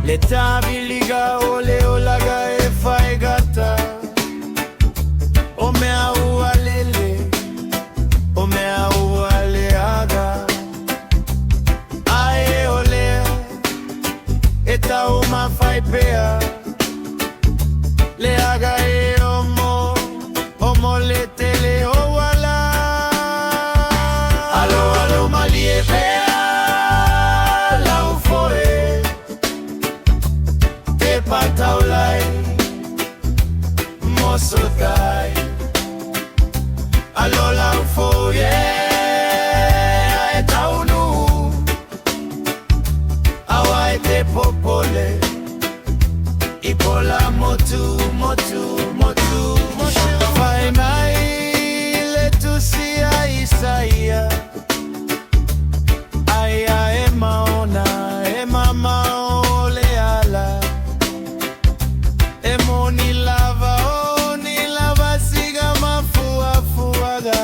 Leta biliga ole olaga e faigata. Omea ualele, omea ualeaga. Ae ole, eta uma faipea. Leaga e omo letele owala. Alo alo Malie pea, lau foe. Te pataulai, mosotai. Alo lau foe, e taunu. Awa te popole, ipola motu, motu, motu, motu. Fai mai le tusia Isaia. Aya e maona, e mama ole ala. E moni lava, siga mafua fuaga.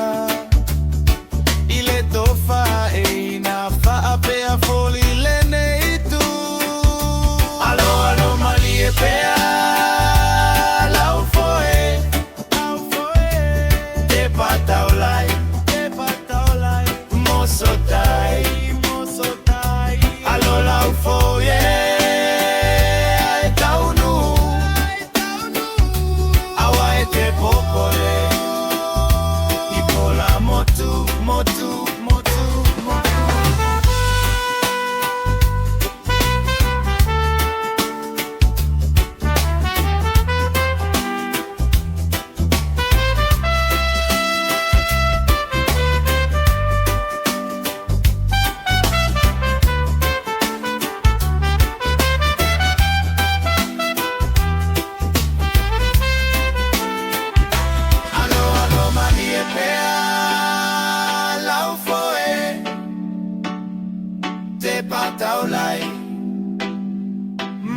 Ile tofa e na fa apea foli lene itu. Alo alo Malie pea, lau foe. Te pataulai, mosotai. Alo lau foe, ai taunu. Awa e te popole, ipola motu, motu, motu, motu. Malie pea, lau foe. Te pataulai,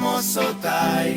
mosotai.